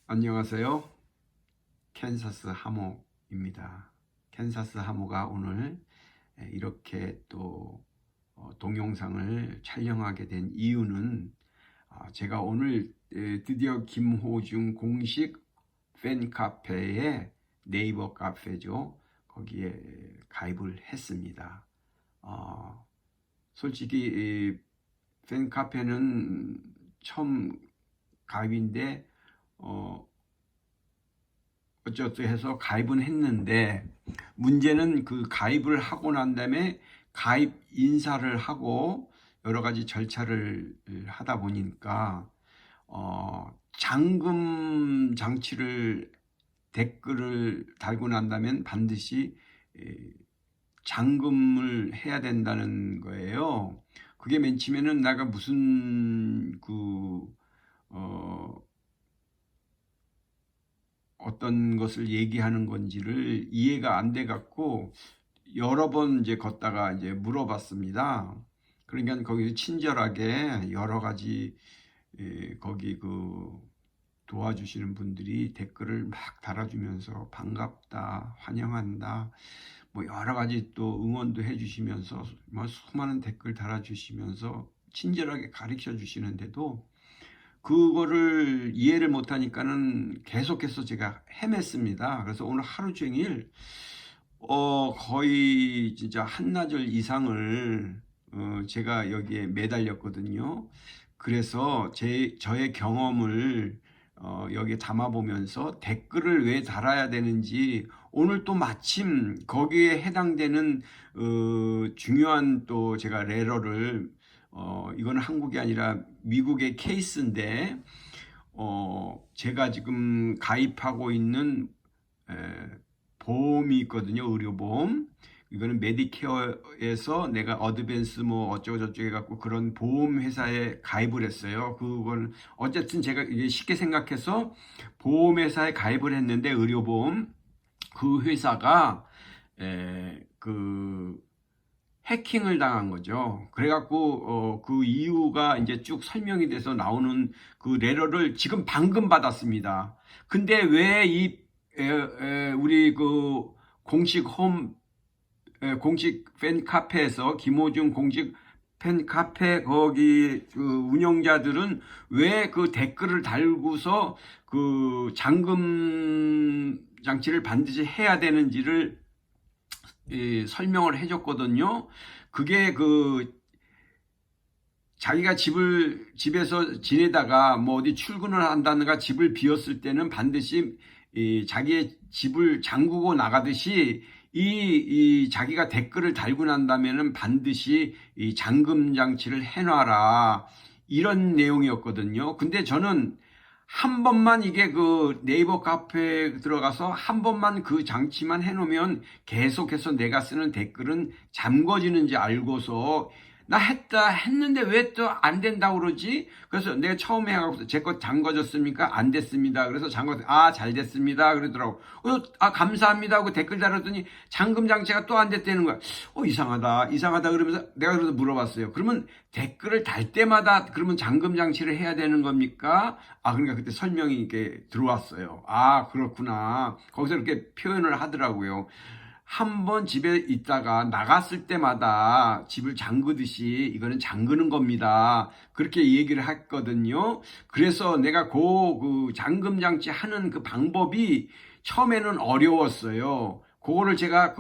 안녕하세요. 캔사스 하모입니다. 캔사스 하모가 오늘 이렇게 또 동영상을 촬영하게 된 이유는 제가 오늘 드디어 김호중 공식 팬카페에 네이버 카페죠. 거기에 가입을 했습니다. 솔직히 팬카페는 처음 가입인데 어쩌고 해서 가입은 했는데, 문제는 그 가입을 하고 난 다음에 가입 인사를 하고 여러 가지 절차를 하다 보니까 잠금 장치를 댓글을 달고 난다면 반드시 잠금을 해야 된다는 거예요. 그게 맨 처음에는 내가 무슨 어떤 것을 얘기하는 건지를 이해가 안 돼 갖고 여러 번 이제 걷다가 이제 물어봤습니다. 그러니까 거기서 친절하게 여러 가지 거기 도와주시는 분들이 댓글을 막 달아주면서 반갑다, 환영한다, 뭐 여러 가지 또 응원도 해주시면서 뭐 수많은 댓글 달아주시면서 친절하게 가르쳐 주시는데도 그거를 이해를 못하니까는 계속해서 제가 헤맸습니다. 그래서 오늘 하루 종일 거의 진짜 한나절 이상을 제가 여기에 매달렸거든요. 그래서 저의 경험을 여기에 담아보면서 댓글을 왜 달아야 되는지, 오늘 또 마침 거기에 해당되는 중요한 또 제가 레러를 이거는 한국이 아니라 미국의 케이스인데, 제가 지금 가입하고 있는 보험이 있거든요. 의료보험. 이거는 메디케어에서 내가 어드밴스 뭐 어쩌고 저쩌고 해갖고 그런 보험 회사에 가입을 했어요. 그건 어쨌든 제가 이게 쉽게 생각해서 보험회사에 가입을 했는데, 의료보험 그 회사가 해킹을 당한 거죠. 그래갖고 그 이유가 이제 쭉 설명이 돼서 나오는 그 레러를 지금 방금 받았습니다. 근데 왜 우리 공식 공식 팬카페에서 김호중 공식 팬카페 거기 운영자들은 왜 그 댓글을 달고서 그 잠금 장치를 반드시 해야 되는지를 설명을 해줬거든요. 그게 자기가 집에서 지내다가 뭐 어디 출근을 한다든가 집을 비웠을 때는 반드시 자기의 집을 잠그고 나가듯이 자기가 댓글을 달고 난다면은 반드시 이 잠금 장치를 해놔라, 이런 내용이었거든요. 근데 저는 한 번만 이게 네이버 카페에 들어가서 한 번만 그 장치만 해놓으면 계속해서 내가 쓰는 댓글은 잠궈지는지 알고서 나 했는데 왜 또 안 된다고 그러지? 그래서 내가 처음에 해갖고 제 거 잠궈졌습니까? 안 됐습니다. 그래서 잘 됐습니다. 그러더라고. 그래서 감사합니다 하고 댓글 달았더니 잠금 장치가 또 안 됐다는 거야. 이상하다 그러면서 내가 그래서 물어봤어요. 그러면 댓글을 달 때마다 그러면 잠금 장치를 해야 되는 겁니까? 그러니까 그때 설명이 이렇게 들어왔어요. 그렇구나. 거기서 이렇게 표현을 하더라고요. 한번 집에 있다가 나갔을 때마다 집을 잠그듯이 이거는 잠그는 겁니다. 그렇게 얘기를 했거든요. 그래서 내가 그 잠금 장치 하는 그 방법이 처음에는 어려웠어요. 그거를 제가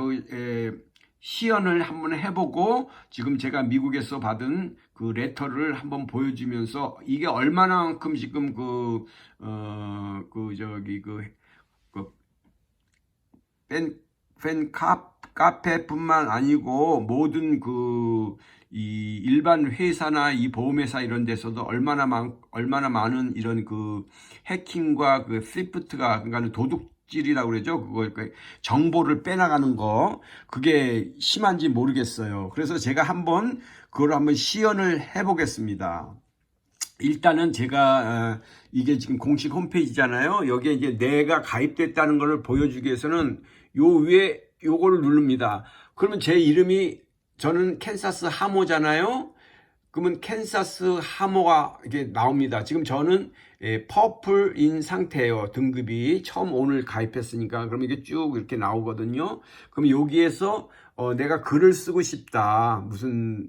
시연을 한번 해보고 지금 제가 미국에서 받은 그 레터를 한번 보여주면서 이게 얼마나만큼 지금 카페뿐만 아니고 모든 이 일반 회사나 이 보험회사 이런 데서도 얼마나 많은 이런 해킹과 시프트가, 그러니까 도둑질이라고 그러죠. 정보를 빼나가는 거, 그게 심한지 모르겠어요. 그래서 제가 그걸 한번 시연을 해보겠습니다. 일단은 제가 이게 지금 공식 홈페이지잖아요. 여기에 이제 내가 가입됐다는 것을 보여주기 위해서는 요 위에 요거를 누릅니다. 그러면 제 이름이, 저는 캔사스 하모잖아요. 그러면 캔사스 하모가 이게 나옵니다. 지금 저는 퍼플인 상태예요. 등급이 처음 오늘 가입했으니까. 그럼 이게 쭉 이렇게 나오거든요. 그럼 여기에서 내가 글을 쓰고 싶다. 무슨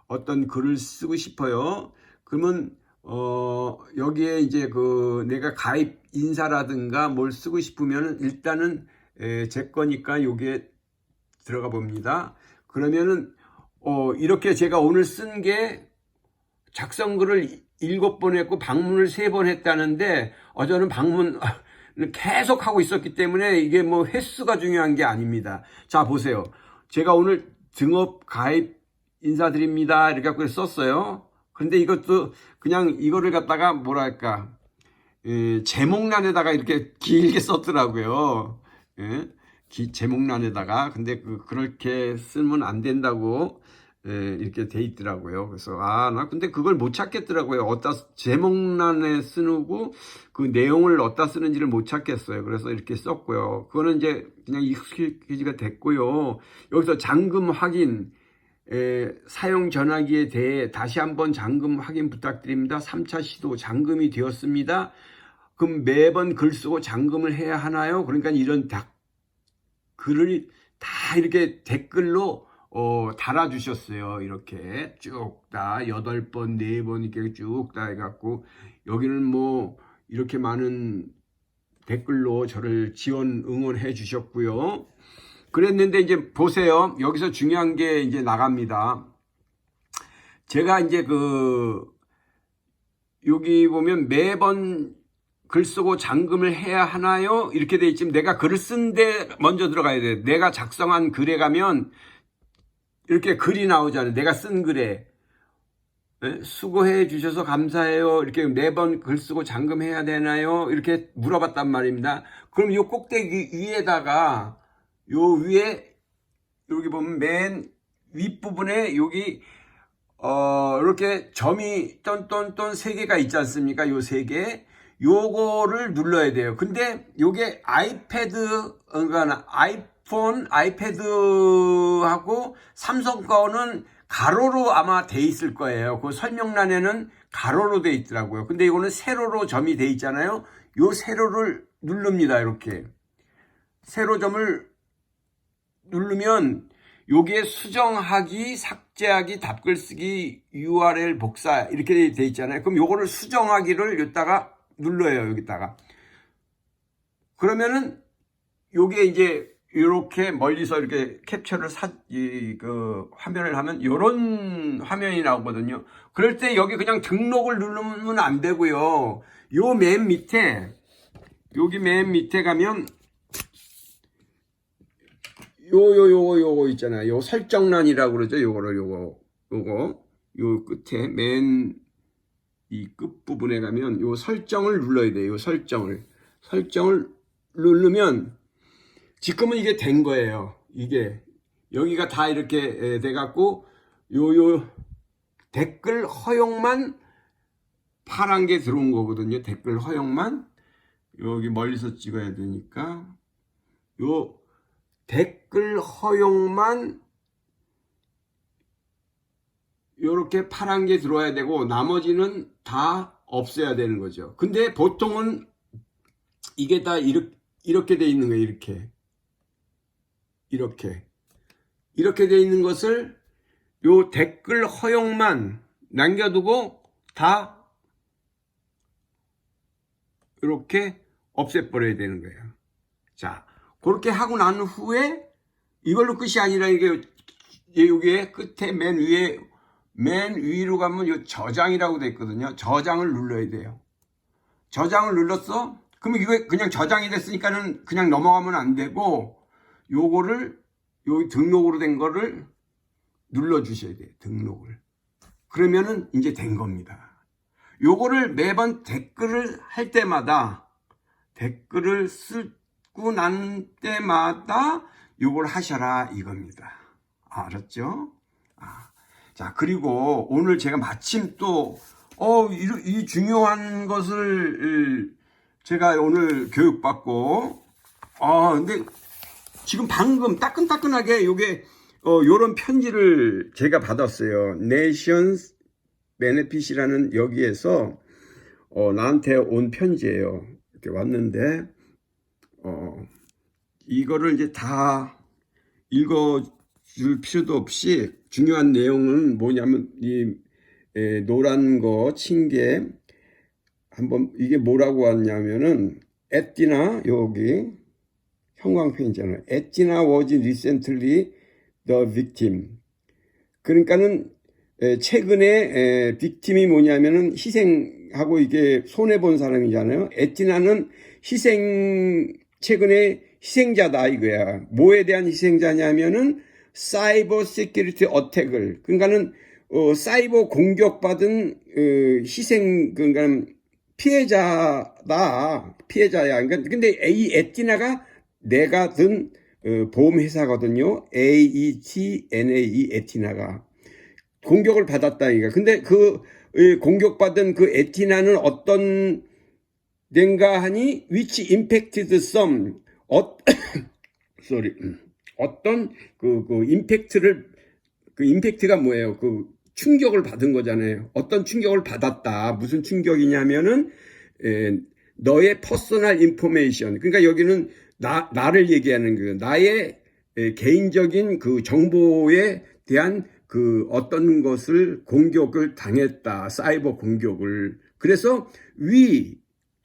어떤 글을 쓰고 싶어요. 그러면 여기에 이제 내가 가입 인사라든가 뭘 쓰고 싶으면 일단은 제 거니까 여기에 들어가 봅니다. 그러면은 이렇게 제가 오늘 쓴 게 작성글을 7번 했고 방문을 3번 했다는데 저는 방문 계속 하고 있었기 때문에 이게 뭐 횟수가 중요한 게 아닙니다. 자, 보세요. 제가 오늘 등업 가입 인사드립니다 이렇게 갖고 썼어요. 그런데 이것도 그냥 이거를 갖다가 뭐랄까 제목란에다가 이렇게 길게 썼더라고요. 예? 제목란에다가. 근데 그렇게 쓰면 안 된다고 이렇게 돼 있더라고요. 그래서 나 근데 그걸 못 찾겠더라고요. 제목란에 쓰고 그 내용을 어디다 쓰는지를 못 찾겠어요. 그래서 이렇게 썼고요. 그거는 이제 그냥 익숙해지가 됐고요. 여기서 잠금 확인 사용 전화기에 대해 다시 한번 잠금 확인 부탁드립니다. 3차 시도 잠금이 되었습니다. 그럼 매번 글 쓰고 잠금을 해야 하나요? 그러니까 이런 글을 다 이렇게 댓글로 달아주셨어요. 이렇게 쭉 다 8번, 4번 이렇게 쭉 다 해갖고 여기는 뭐 이렇게 많은 댓글로 저를 지원, 응원해 주셨고요. 그랬는데 이제 보세요. 여기서 중요한 게 이제 나갑니다. 제가 이제 여기 보면 매번 글 쓰고 잠금을 해야 하나요? 이렇게 돼 있지만 내가 글을 쓴 데 먼저 들어가야 돼. 내가 작성한 글에 가면 이렇게 글이 나오잖아요. 내가 쓴 글에 수고해 주셔서 감사해요. 이렇게 매번 글 쓰고 잠금해야 되나요? 이렇게 물어봤단 말입니다. 그럼 요 꼭대기 위에다가 요 위에 여기 보면 맨 윗부분에 여기 이렇게 점이 똔똔똔 3개가 있지 않습니까? 요 3개. 요거를 눌러야 돼요. 근데 요게 그러니까 아이폰, 아이패드하고 삼성 거는 가로로 아마 돼 있을 거예요. 그 설명란에는 가로로 돼 있더라고요. 근데 이거는 세로로 점이 돼 있잖아요. 요 세로를 누릅니다. 이렇게. 세로점을 누르면 여기에 수정하기, 삭제하기, 답글 쓰기, URL 복사 이렇게 돼 있잖아요. 그럼 요거를 수정하기를 여기다가 눌러요. 여기다가. 그러면은 요게 이제 이렇게 멀리서 이렇게 캡처를 화면을 하면 이런 화면이 나오거든요. 그럴 때 여기 그냥 등록을 누르면 안 되고요. 요 맨 밑에 여기 맨 밑에 가면 요거 있잖아요. 요 설정란이라고 그러죠. 요거 요 끝에 맨 이 끝부분에 가면 요 설정을 눌러야 돼요. 요 설정을 누르면 지금은 이게 된 거예요. 이게 여기가 다 이렇게 돼 갖고 요 댓글 허용만 파란 게 들어온 거거든요. 댓글 허용만 여기 멀리서 찍어야 되니까 요 댓글 허용만 요렇게 파란 게 들어와야 되고 나머지는 다 없애야 되는 거죠. 근데 보통은 이게 다 이렇게 돼 있는 거예요. 이렇게 돼 있는 것을 요 댓글 허용만 남겨두고 다 이렇게 없애버려야 되는 거예요. 자, 그렇게 하고 난 후에 이걸로 끝이 아니라 이게 여기에 끝에 맨 위로 가면 요 저장이라고 돼 있거든요. 저장을 눌러야 돼요. 저장을 눌렀어? 그러면 이거 그냥 저장이 됐으니까는 그냥 넘어가면 안 되고 요거를 여기 등록으로 된 거를 눌러 주셔야 돼요. 등록을. 그러면은 이제 된 겁니다. 요거를 매번 댓글을 할 때마다 댓글을 쓰고 난 때마다 요걸 하셔라 이겁니다. 알았죠? 자, 그리고 오늘 제가 마침 또 이 중요한 것을 제가 오늘 교육받고 근데 지금 방금 따끈따끈하게 요게 요런 편지를 제가 받았어요. Nations 베네핏이라는 여기에서 나한테 온 편지예요. 이렇게 왔는데 이거를 이제 다 읽어줄 필요도 없이 중요한 내용은 뭐냐면 이 노란 거 친 게 한번 이게 뭐라고 왔냐면은 에티나 여기 형광펜이잖아요. 에티나 was recently the victim. 그러니까는 최근에 빅팀이 뭐냐면은 희생하고 이게 손해본 사람이잖아요. 에티나는 최근에 희생자다 이거야. 뭐에 대한 희생자냐면은 사이버 시큐리티 어택을, 그러니까는 사이버 공격받은 그러니까 피해자야. 그러니까 근데 이 에티나가 내가 든 보험회사거든요. AETNA 에티나가 공격을 받았다 이거. 근데 그 공격받은 그 에티나는 어떤 덴가 하니 which impacted some sorry 어떤 그 임팩트가 뭐예요? 그 충격을 받은 거잖아요. 어떤 충격을 받았다. 무슨 충격이냐면은 너의 퍼스널 인포메이션. 그러니까 여기는 나를 얘기하는 거예요. 나의 개인적인 그 정보에 대한 그 어떤 것을 공격을 당했다. 사이버 공격을. 그래서 we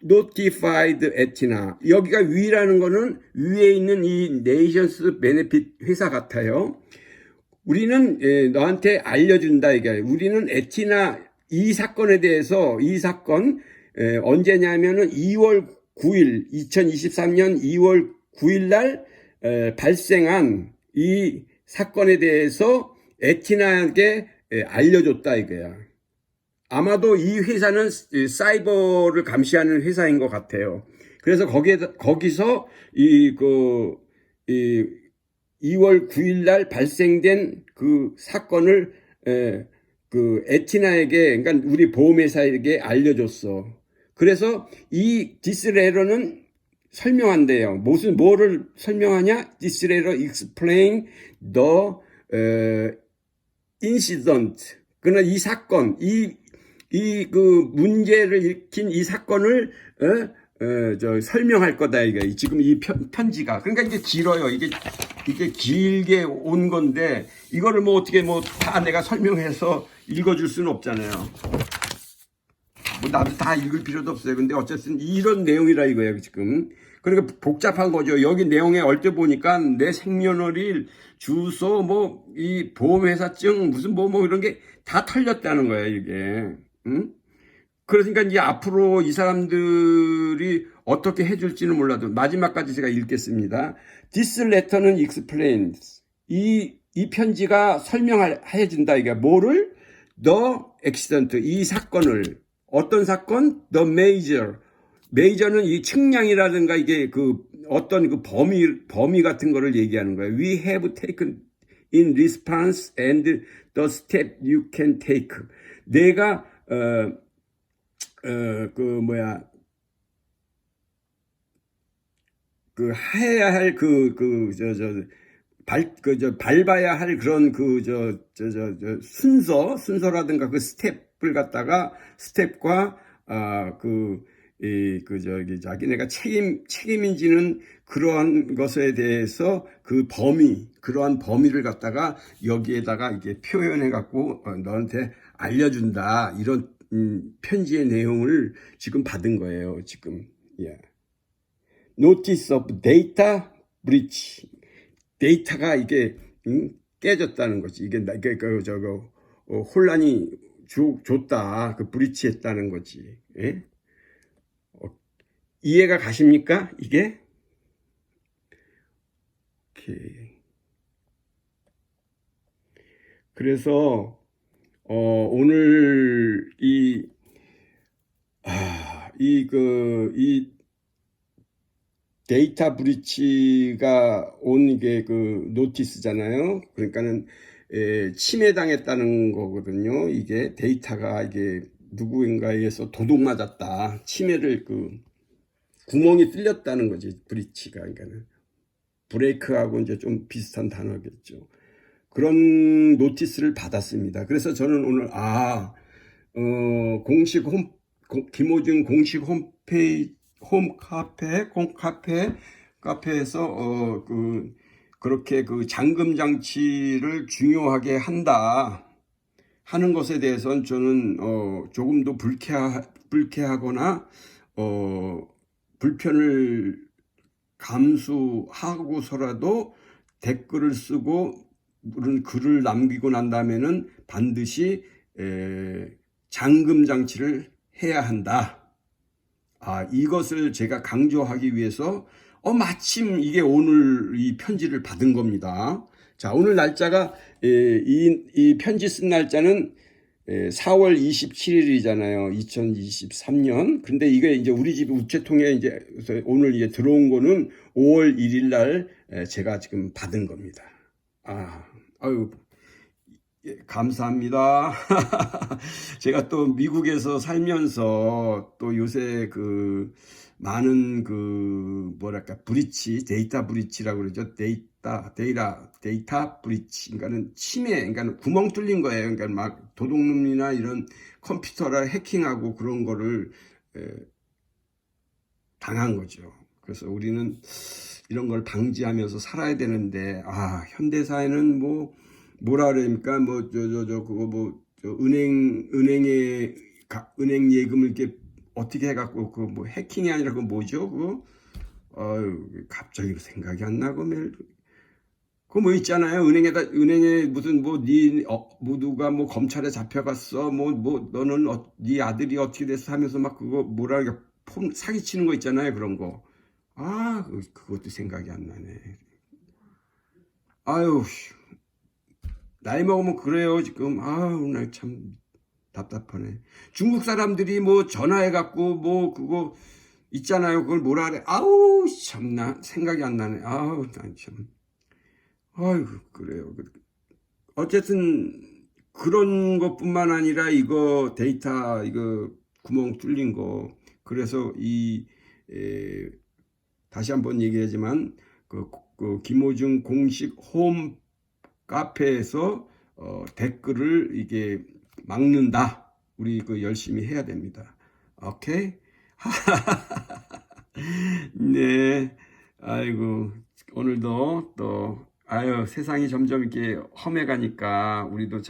notified 에티나. 여기가 위라는 거는 위에 있는 이 네이션스 베네핏 회사 같아요. 우리는 너한테 알려준다 이게. 우리는 에티나 이 사건에 대해서 이 사건 언제냐면은 2월 9일 2023년 2월 9일 날 발생한 이 사건에 대해서 에티나에게 알려줬다 이거야. 아마도 이 회사는 사이버를 감시하는 회사인 것 같아요. 그래서 거기서 2월 9일 날 발생된 그 사건을 그 에티나에게, 그러니까 우리 보험회사에게 알려줬어. 그래서 이 디스레러는 설명한대요. 뭐를 설명하냐? 디스레러 explain the incident. 그러나 이 사건, 그 문제를 일으킨 이 사건을 설명할 거다 이게. 지금 이 편지가 그러니까 이게 길어요. 이게 길게 온 건데 이거를 뭐 어떻게 다 내가 설명해서 읽어줄 수는 없잖아요. 뭐 나도 다 읽을 필요도 없어요. 근데 어쨌든 이런 내용이라 이거예요 지금. 그러니까 복잡한 거죠. 여기 내용에 얼핏 보니까 내 생년월일, 주소, 이 보험회사증 무슨 이런 게 다 털렸다는 거예요 이게. 응? 그러니까 이제 앞으로 이 사람들이 어떻게 해줄지는 몰라도 마지막까지 제가 읽겠습니다. This letter는 explains. 이 편지가 설명해준다. 이게 뭐를? The accident. 이 사건을. 어떤 사건? The major. major는 이 측량이라든가 이게 어떤 그 범위 같은 거를 얘기하는 거예요. We have taken in response and the step you can take. 내가 해야 할 밟아야 할 그런 순서라든가 그 스텝을 갖다가 스텝과 자기네가 책임이 지는 그러한 것에 대해서 그러한 범위를 갖다가 여기에다가 이렇게 표현해 갖고 너한테 알려준다. 이런 편지의 내용을 지금 받은 거예요. 지금. 예. Notice of data breach. 데이터가 이게 깨졌다는 거지. 이게 혼란이 줬다. 브리치했다는 거지. 예? 이해가 가십니까? 이게? 오케이. 그래서 오늘 이 데이터 브리치가 온 게 노티스잖아요. 그러니까는 침해당했다는 거거든요. 이게 데이터가 이게 누구인가에 의해서 도둑 맞았다. 침해를 구멍이 뚫렸다는 거지. 브리치가. 그러니까는 브레이크하고 이제 좀 비슷한 단어겠죠. 그런 노티스를 받았습니다. 그래서 저는 오늘 공식 김호중 공식 카페에서 그렇게 그 잠금 장치를 중요하게 한다 하는 것에 대해서는 저는 조금도 불쾌하거나 불편을 감수하고서라도 댓글을 쓰고 그런 글을 남기고 난 다음에는 반드시 잠금 장치를 해야 한다. 이것을 제가 강조하기 위해서 마침 이게 오늘 이 편지를 받은 겁니다. 자, 오늘 날짜가 이 편지 쓴 날짜는 4월 27일이잖아요. 2023년. 근데 이게 이제 우리 집 우체통에 이제 오늘 이제 들어온 거는 5월 1일 날 제가 지금 받은 겁니다. 아유, 예, 감사합니다. 제가 또 미국에서 살면서 또 요새 그 많은 그 뭐랄까 데이터 브리치라고 그러죠. 데이터 브리치, 그러니까는 침해, 그러니까 구멍 뚫린 거예요. 그러니까 막 도둑놈이나 이런 컴퓨터를 해킹하고 그런 거를 당한 거죠. 그래서 우리는 이런 걸 방지하면서 살아야 되는데 현대사회는 뭐라 그럽니까? 은행 예금을 이렇게 어떻게 해갖고 뭐 해킹이 아니라 뭐죠? 갑자기 생각이 안 나고 뭐 있잖아요. 은행에 무슨 누가 검찰에 잡혀갔어. 너는 네 아들이 어떻게 됐어 하면서 막 뭐랄까 사기치는 거 있잖아요. 그런 거. 그것도 생각이 안 나네. 아유, 나이 먹으면 그래요, 지금. 나 참 답답하네. 중국 사람들이 전화해갖고 그거 있잖아요. 그걸 뭐라 그래. 참나, 생각이 안 나네. 난 참. 그래요. 어쨌든, 그런 것뿐만 아니라 데이터, 구멍 뚫린 거. 그래서 다시 한번 얘기하지만, 김호중 공식 홈 카페에서 댓글을 이게 막는다. 우리 열심히 해야 됩니다. 오케이? 네. 아이고, 오늘도 또 세상이 점점 이렇게 험해가니까 우리도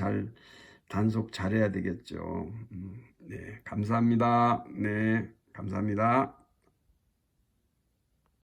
단속 잘해야 되겠죠. 네, 감사합니다. 네, 감사합니다.